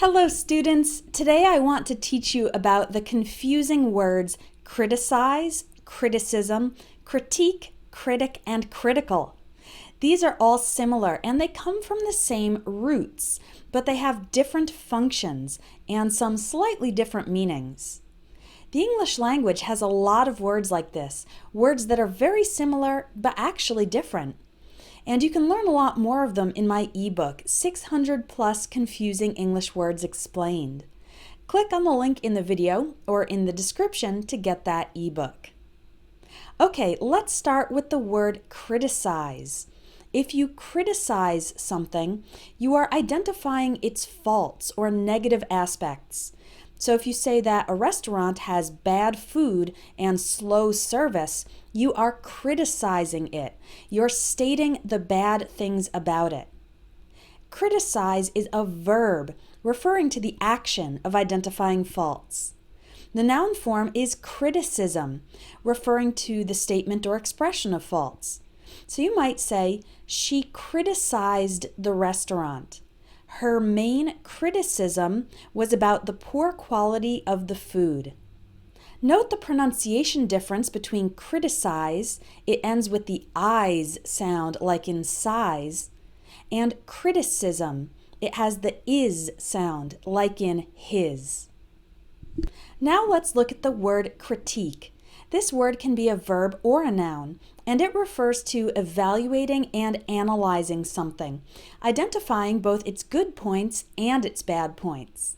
Hello students! Today I want to teach you about the confusing words criticize, criticism, critique, critic, and critical. These are all similar and they come from the same roots, but they have different functions and some slightly different meanings. The English language has a lot of words like this, words that are very similar but actually different. And you can learn a lot more of them in my ebook, 600 Plus Confusing English Words Explained. Click on the link in the video or in the description to get that ebook. Okay, let's start with the word criticize. If you criticize something, you are identifying its faults or negative aspects. So if you say that a restaurant has bad food and slow service, you are criticizing it. You're stating the bad things about it. Criticize is a verb referring to the action of identifying faults. The noun form is criticism, referring to the statement or expression of faults. So you might say, she criticized the restaurant. Her main criticism was about the poor quality of the food. Note the pronunciation difference between criticize, it ends with the eyes sound like in size, and criticism, it has the is sound like in his. Now let's look at the word critique. This word can be a verb or a noun, and it refers to evaluating and analyzing something, identifying both its good points and its bad points.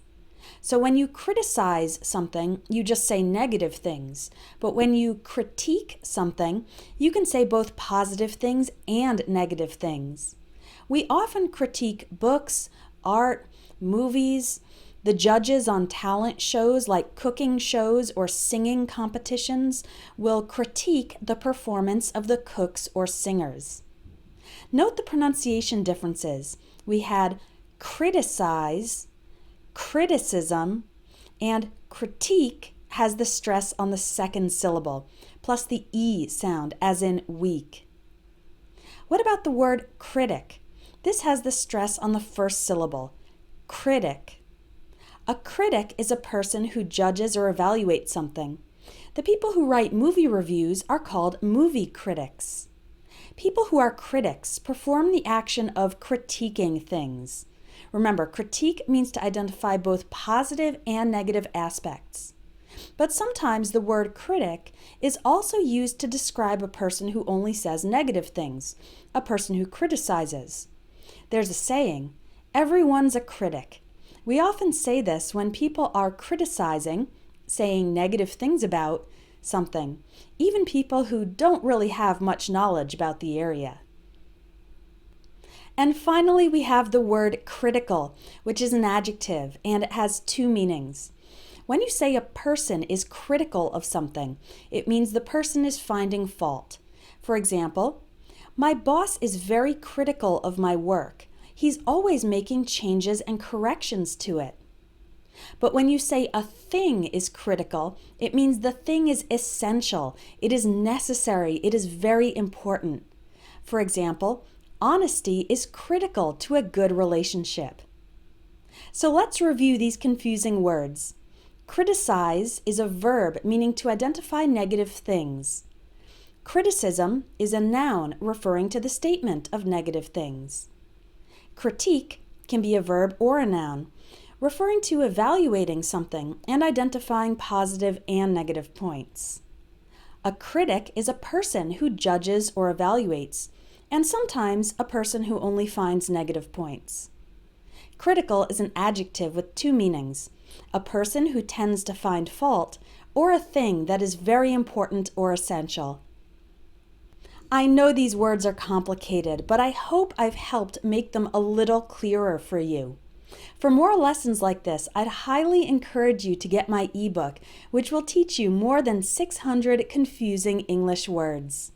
So when you criticize something, you just say negative things, but when you critique something, you can say both positive things and negative things. We often critique books, art, movies. The judges on talent shows like cooking shows or singing competitions will critique the performance of the cooks or singers. Note the pronunciation differences. We had criticize, criticism, and critique has the stress on the second syllable, plus the E sound as in weak. What about the word critic? This has the stress on the first syllable, critic. A critic is a person who judges or evaluates something. The people who write movie reviews are called movie critics. People who are critics perform the action of critiquing things. Remember, critique means to identify both positive and negative aspects. But sometimes the word critic is also used to describe a person who only says negative things, a person who criticizes. There's a saying, everyone's a critic. We often say this when people are criticizing, saying negative things about something, even people who don't really have much knowledge about the area. And finally, we have the word critical, which is an adjective, and it has two meanings. When you say a person is critical of something, it means the person is finding fault. For example, my boss is very critical of my work. He's always making changes and corrections to it. But when you say a thing is critical, it means the thing is essential. It is necessary. It is very important. For example, honesty is critical to a good relationship. So let's review these confusing words. Criticize is a verb meaning to identify negative things. Criticism is a noun referring to the statement of negative things. Critique can be a verb or a noun, referring to evaluating something and identifying positive and negative points. A critic is a person who judges or evaluates, and sometimes a person who only finds negative points. Critical is an adjective with two meanings, a person who tends to find fault or a thing that is very important or essential. I know these words are complicated, but I hope I've helped make them a little clearer for you. For more lessons like this, I'd highly encourage you to get my ebook, which will teach you more than 600 confusing English words.